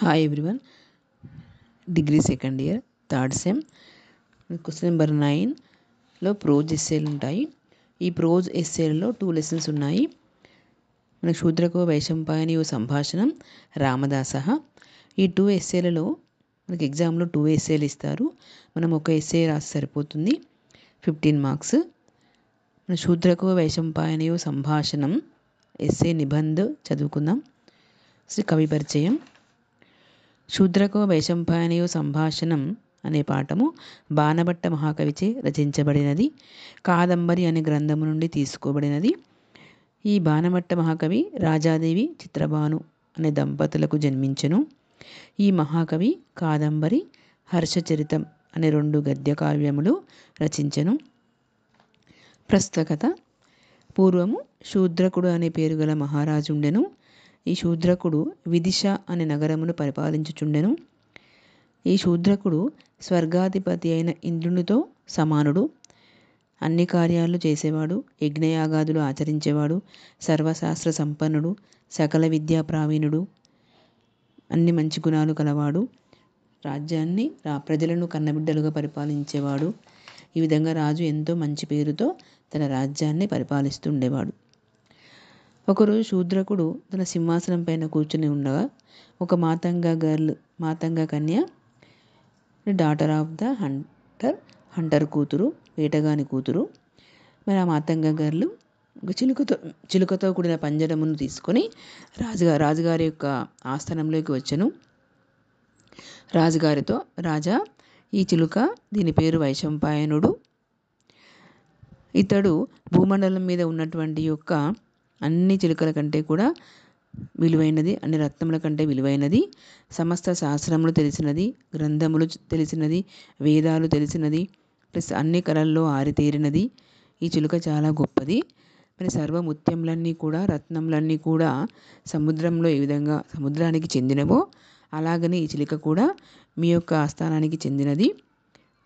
Hi everyone. Degree second year third sem question number 9లో prose ఎస్సేలు ఉంటాయి. ఈ ప్రోజ్ ఎస్సేలలో 2 లెసన్స్ ఉన్నాయి. మనకు శూద్రకో వైశంపాయనియో సంభాషణం రామదాసః. ఈ 2 ఎస్సేలలో మనకి ఎగ్జామ్లో 2 ఎస్సేలు ఇస్తారు. మనం ఒక ఎస్సే రాసి సరిపోతుంది. 15 మార్క్స్. మన శూద్రకో వైశంపాయనియో సంభాషణం ఎస్సే నిబంధ్ చదువుకుందాం. కవి పరిచయం. శూద్రకో వైశంపాయనియో సంభాషణం అనే పాఠము బాణభట్ట మహాకవిచే రచించబడినది. కాదంబరి అనే గ్రంథము నుండి తీసుకోబడినది. ఈ బాణభట్ట మహాకవి రాజాదేవి చిత్రభాను అనే దంపతులకు జన్మించెను. ఈ మహాకవి కాదంబరి, హర్షచరితం అనే 2 గద్య కావ్యములు రచించెను. ప్రస్తుత కథ. పూర్వము శూద్రకుడు అనే పేరు గల మహారాజు ఉండెను. ఈ శూద్రకుడు విదిశ అనే నగరమును పరిపాలించుచుండెను. ఈ శూద్రకుడు స్వర్గాధిపతి అయిన ఇంద్రునితో సమానుడు. అన్ని కార్యాలు చేసేవాడు, యజ్ఞయాగాదులు ఆచరించేవాడు, సర్వశాస్త్ర సంపన్నుడు, సకల విద్యా ప్రావీణుడు, అన్ని మంచి గుణాలు కలవాడు, రాజ్యాన్ని ప్రజలను కన్నబిడ్డలుగా పరిపాలించేవాడు. ఈ విధంగా రాజు ఎంతో మంచి పేరుతో తన రాజ్యాన్ని పరిపాలిస్తుండేవాడు. ఒకరోజు శూద్రకుడు తన సింహాసనం పైన కూర్చుని ఉండగా ఒక మాతంగ కన్య, డాటర్ ఆఫ్ ద హంటర్ కూతురు, వేటగాని కూతురు. మరి ఆ మాతంగ గర్లు ఒక చిలుకతో కూడిన పంజరమును తీసుకొని రాజుగారి యొక్క ఆస్థానంలోకి వచ్చెను. రాజుగారితో, రాజా, ఈ చిలుక, దీని పేరు వైశంపాయనుడు. ఇతడు భూమండలం మీద ఉన్నటువంటి యొక్క అన్ని చిలుకల కంటే కూడా విలువైనది, అన్ని రత్నముల కంటే విలువైనది. సమస్త శాస్త్రములు తెలిసినది, గ్రంథములు తెలిసినది, వేదాలు తెలిసినది, ప్లస్ అన్ని కళల్లో ఆరితేరినది. ఈ చిలుక చాలా గొప్పది. మరి సర్వముత్యములన్నీ కూడా, రత్నములన్నీ కూడా సముద్రంలో ఏ విధంగా సముద్రానికి చెందినవో అలాగనే ఈ చిలుక కూడా మీ యొక్క ఆస్థానానికి చెందినది.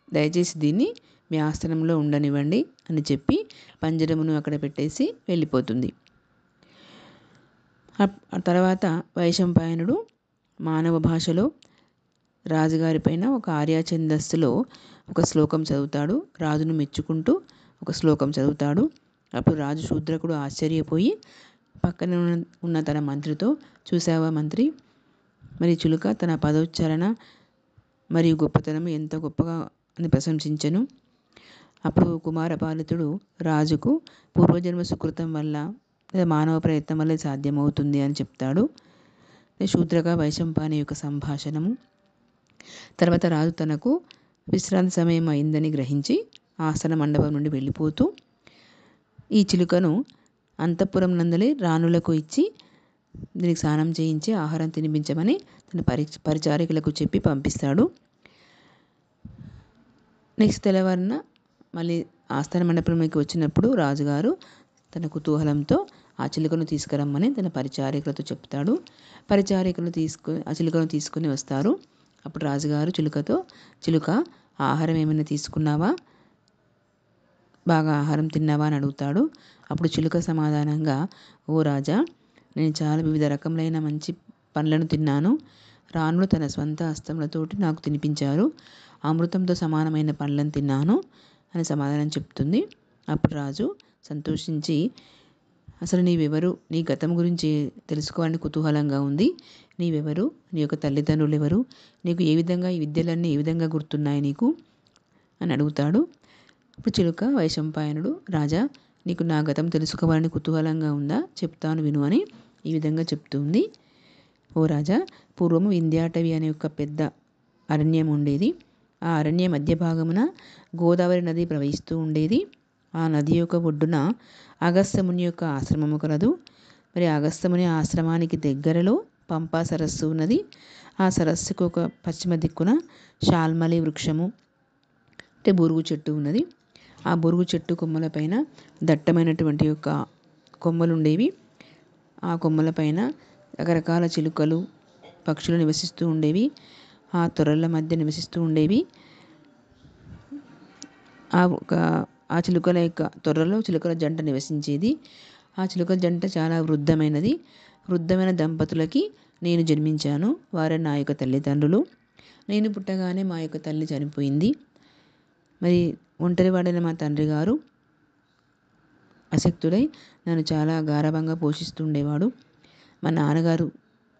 దయచేసి దీన్ని మీ ఆస్థానంలో ఉండనివ్వండి అని చెప్పి పంజరమును అక్కడ పెట్టేసి వెళ్ళిపోతుంది. ఆ తర్వాత వైశంపాయనుడు మానవ భాషలో రాజుగారి పైన ఒక ఆర్య ఛందస్సులో ఒక శ్లోకం చదువుతాడు. రాజును మెచ్చుకుంటూ ఒక శ్లోకం చదువుతాడు. అప్పుడు రాజు శూద్రకుడు ఆశ్చర్యపోయి పక్కన ఉన్న తన మంత్రితో, చూసావా మంత్రి, మరి చిలుక తన పదోచ్చారణ మరియు గొప్పతనం ఎంత గొప్పగా అని ప్రశంసించెను. అప్పుడు కుమారపాలితుడు రాజుకు పూర్వజన్మ సుకృతం వల్ల లేదా మానవ ప్రయత్నం వల్ల సాధ్యమవుతుంది అని చెప్తాడు. శూద్రక వైశంపాయని యొక్క సంభాషణము. తర్వాత రాజు తనకు విశ్రాంతి సమయం అయిందని గ్రహించి ఆస్థాన మండపం నుండి వెళ్ళిపోతూ ఈ చిలుకను అంతఃపురం నందలే రాణులకు ఇచ్చి దీనికి స్నానం చేయించి ఆహారం తినిపించమని తన పరిచారికలకు చెప్పి పంపిస్తాడు. నెక్స్ట్ తెల్లవారిన మళ్ళీ ఆస్థాన మండపంలోకి వచ్చినప్పుడు రాజుగారు తన కుతూహలంతో ఆ చిలుకను తీసుకురమ్మని తన పరిచారికలతో చెప్తాడు. పరిచారికలు ఆ చిలుకను తీసుకొని వస్తారు. అప్పుడు రాజుగారు చిలుకతో, చిలుక, ఆహారం ఏమైనా తీసుకున్నావా, బాగా ఆహారం తిన్నావా అని అడుగుతాడు. అప్పుడు చిలుక సమాధానంగా, ఓ రాజా, నేను చాలా వివిధ రకములైన మంచి పండ్లను తిన్నాను. రాణులు తన స్వంత హస్తములతోటి నాకు తినిపించారు. అమృతంతో సమానమైన పండ్లను తిన్నాను అని సమాధానం చెప్తుంది. అప్పుడు రాజు సంతోషించి, అసలు నీవెవరు, నీ గతం గురించి తెలుసుకోవాలని కుతూహలంగా ఉంది. నీవెవరు, నీ యొక్క తల్లిదండ్రులు ఎవరు, నీకు ఏ విధంగా ఈ విద్యలన్నీ ఏ విధంగా గుర్తున్నాయి నీకు అని అడుగుతాడు. ఇప్పుడు చిలుక వైశంపాయనుడు, రాజా, నీకు నా గతం తెలుసుకోవాలని కుతూహలంగా ఉందా, చెప్తాను విను అని ఈ విధంగా చెప్తుంది. ఓ రాజా, పూర్వము వింధ్యాటవి అనే ఒక పెద్ద అరణ్యం ఉండేది. ఆ అరణ్య మధ్య భాగమున గోదావరి నది ప్రవహిస్తూ ఉండేది. ఆ నది యొక్క ఒడ్డున అగస్త్యముని యొక్క ఆశ్రమము కలదు. మరి అగస్త్యముని ఆశ్రమానికి దగ్గరలో పంపా సరస్సు ఉన్నది. ఆ సరస్సుకు ఒక పశ్చిమ దిక్కున శాల్మలి వృక్షము అంటే బురుగు చెట్టు ఉన్నది. ఆ బురుగు చెట్టు కొమ్మలపైన దట్టమైనటువంటి యొక్క కొమ్మలు ఉండేవి. ఆ కొమ్మలపైన రకరకాల చిలుకలు, పక్షులు నివసిస్తూ ఉండేవి. ఆ తొర్రల మధ్య నివసిస్తూ ఉండేవి. ఆ చిలుకల యొక్క తొర్రలో చిలుకల జంట నివసించేది. ఆ చిలుకల జంట చాలా వృద్ధమైన దంపతులకి నేను జన్మించాను. వారే నా యొక్క తల్లిదండ్రులు. నేను పుట్టగానే మా యొక్క తల్లి చనిపోయింది. మరి ఒంటరివాడైన మా తండ్రి గారు అశక్తుడై నన్ను చాలా గారాబంగా పోషిస్తుండేవాడు. మా నాన్నగారు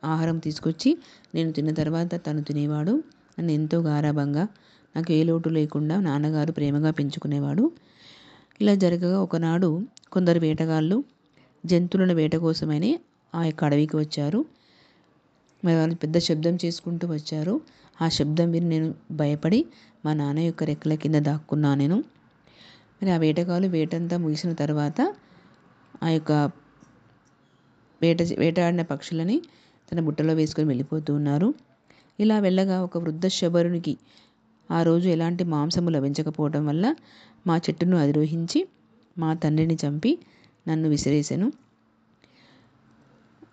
ఆహారం తీసుకొచ్చి నేను తిన్న తర్వాత తను తినేవాడు. నన్ను ఎంతో గారాబంగా, నాకు ఏ లోటు లేకుండా నాన్నగారు ప్రేమగా పెంచుకునేవాడు. ఇలా జరగగా ఒకనాడు కొందరు వేటగాళ్ళు జంతువులను వేట కోసమని ఆ యొక్క అడవికి వచ్చారు. మరి వాళ్ళు పెద్ద శబ్దం చేసుకుంటూ వచ్చారు. ఆ శబ్దం విని నేను భయపడి మా నాన్న యొక్క రెక్కల కింద దాక్కున్నా నేను. మరి ఆ వేటగాళ్ళు వేటంతా ముగిసిన తర్వాత ఆ యొక్క వేటాడిన పక్షులని తన బుట్టలో వేసుకొని వెళ్ళిపోతూ ఉన్నారు. ఇలా వెళ్ళగా ఒక వృద్ధ శబరునికి ఆ రోజు ఎలాంటి మాంసము లభించకపోవడం వల్ల మా చెట్టును అధిరోహించి మా తండ్రిని చంపి నన్ను విసిరేసాను.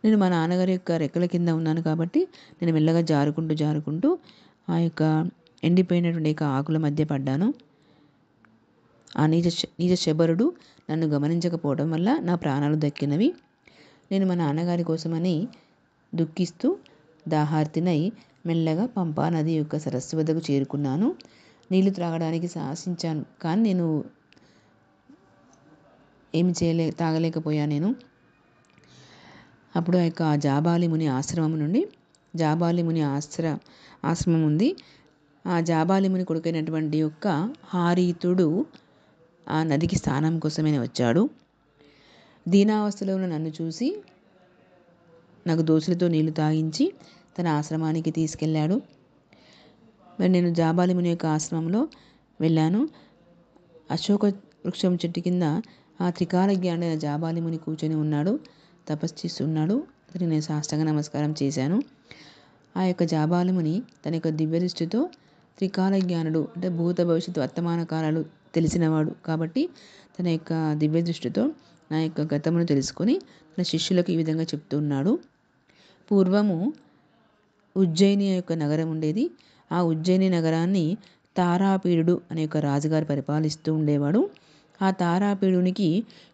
నేను మా నాన్నగారి యొక్క రెక్కల కింద ఉన్నాను కాబట్టి నేను మెల్లగా జారుకుంటూ ఆ యొక్క ఎండిపోయినటువంటి ఆకుల మధ్య పడ్డాను. ఆ నీచ శబరుడు నన్ను గమనించకపోవడం వల్ల నా ప్రాణాలు దక్కినవి. నేను మా నాన్నగారి కోసమని దుఃఖిస్తూ దాహార్తినై మెల్లగా పంపా నది యొక్క సరస్సు వద్దకు చేరుకున్నాను. నీళ్లు త్రాగడానికి సాహసించాను, కానీ నేను ఏమి తాగలేకపోయాను నేను. అప్పుడు ఆ యొక్క జాబాలి ముని ఆశ్రమం నుండి జాబాలి ముని ఆశ్రమం ఉంది. ఆ జాబాలి ముని కొడుకైనటువంటి యొక్క హారీతుడు ఆ నదికి స్నానం కోసమే వచ్చాడు. దీనావస్థలో ఉన్న నన్ను చూసి నాకు దోశలతో నీళ్లు తాగించి తన ఆశ్రమానికి తీసుకెళ్ళాడు. మరి నేను జాబాలి ముని యొక్క ఆశ్రమంలో వెళ్ళాను. అశోక వృక్షం చెట్టు కింద ఆ త్రికాల జ్ఞానైన జాబాలి ముని కూర్చొని ఉన్నాడు, తపస్సు చేస్తున్నాడు. అతనికి నేను సాష్టాంగ నమస్కారం చేశాను. ఆ యొక్క జాబాలి ముని తన యొక్క దివ్య దృష్టితో త్రికాల జ్ఞానుడు అంటే భూత భవిష్యత్తు వర్తమాన కాలాలు తెలిసినవాడు కాబట్టి తన యొక్క దివ్య దృష్టితో నా యొక్క గతమును తెలుసుకొని తన శిష్యులకు ఈ విధంగా చెప్తూ ఉన్నాడు. పూర్వము ఉజ్జయిని యొక్క నగరం ఉండేది. ఆ ఉజ్జయిని నగరాన్ని తారాపీడుడు అనే యొక్క రాజుగారు పరిపాలిస్తూ ఉండేవాడు. ఆ తారాపీడునికి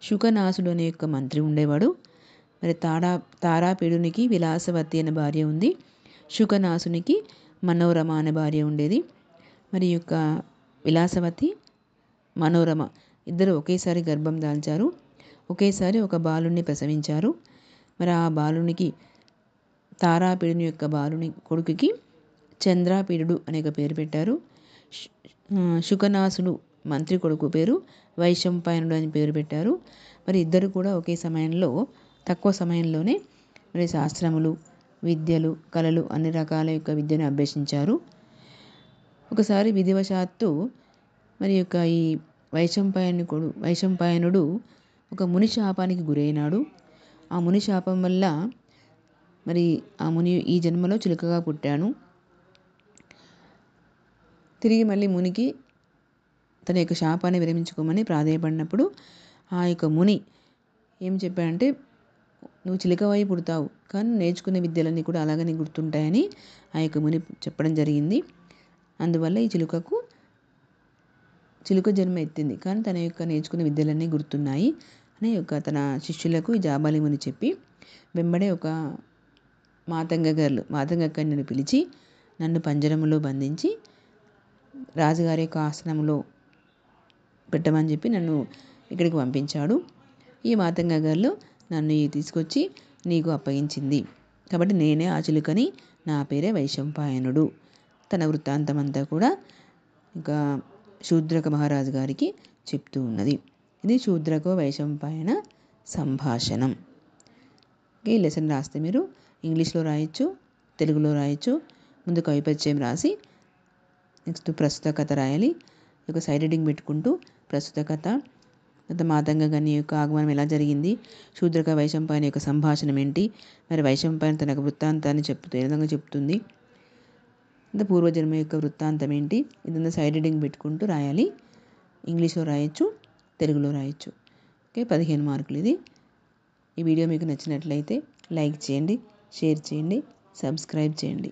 శుకనాసుడు అనే యొక్క మంత్రి ఉండేవాడు. మరి తారాపీడునికి విలాసవతి అనే భార్య ఉంది. శుకనాసునికి మనోరమ అనే భార్య ఉండేది. మరి యొక్క విలాసవతి మనోరమ ఇద్దరు ఒకేసారి గర్భం దాల్చారు. ఒకేసారి ఒక బాలుని ప్రసవించారు. మరి ఆ బాలునికి తారాపీడుని యొక్క బాలుని కొడుకుకి చంద్రాపీడుడు అనే పేరు పెట్టారు. శుకనాసుడు మంత్రి కొడుకు పేరు వైశంపాయనుడు అని పేరు పెట్టారు. మరి ఇద్దరు కూడా ఒకే సమయంలో తక్కువ సమయంలోనే మరి శాస్త్రములు, విద్యలు, కళలు అన్ని రకాల యొక్క విద్యను అభ్యసించారు. ఒకసారి విధివశాత్తు మరి యొక్క ఈ వైశంపాయనుడు ఒక ముని శాపానికి గురైనాడు. ఆ ముని శాపం వల్ల మరి ఆ ముని ఈ జన్మలో చిలుకగా పుట్టాను. తిరిగి మళ్ళీ మునికి తన యొక్క శాపాన్ని విరమించుకోమని ప్రాధేయపడినప్పుడు ఆ యొక్క ముని ఏం చెప్పాడంటే, నువ్వు చిలుకవై పుడతావు కానీ నేర్చుకునే విద్యలన్నీ కూడా అలాగనే గుర్తుంటాయని ఆ యొక్క ముని చెప్పడం జరిగింది. అందువల్ల ఈ చిలుక జన్మ ఎత్తింది కానీ తన యొక్క నేర్చుకునే విద్యలన్నీ గుర్తున్నాయి అని యొక్క తన శిష్యులకు ఈ జాబాలి ముని చెప్పి వెంబడే ఒక మాతంగ కన్యను పిలిచి నన్ను పంజరములో బంధించి రాజుగారి యొక్క ఆశ్రమంలో పెట్టమని చెప్పి నన్ను ఇక్కడికి పంపించాడు. ఈ మాతంగ గారు నన్ను తీసుకొచ్చి నీకు అప్పగించింది కాబట్టి నేనే ఆ చిలుకని, నా పేరే వైశంపాయనుడు. తన వృత్తాంతం అంతా కూడా ఇంకా శూద్రక మహారాజు గారికి చెప్తూ ఉన్నది. ఇది శూద్రక వైశంపాయన సంభాషణం. ఈ లెసన్ రాస్తే మీరు ఇంగ్లీష్లో రాయొచ్చు, తెలుగులో రాయొచ్చు. ముందు కవిపరిచయం రాసి నెక్స్ట్ ప్రస్తుత కథ రాయాలి. ఒక సైడ్ రీడింగ్ పెట్టుకుంటూ ప్రస్తుత కథ, మాతంగ కన్య యొక్క ఆగమనం ఎలా జరిగింది, శూద్రక వైశంపాయన యొక్క సంభాషణం ఏంటి, మరి వైశంపాయన తన వృత్తాంతాన్ని ఏ విధంగా చెప్తుంది, పూర్వజన్మ యొక్క వృత్తాంతం ఏంటి, ఇదంతా సైడ్ రీడింగ్ పెట్టుకుంటూ రాయాలి. ఇంగ్లీష్లో రాయొచ్చు, తెలుగులో రాయొచ్చు. ఓకే, 15 మార్కులు ఇది. ఈ వీడియో మీకు నచ్చినట్లయితే లైక్ చేయండి, షేర్ చేయండి, సబ్స్క్రైబ్ చేయండి.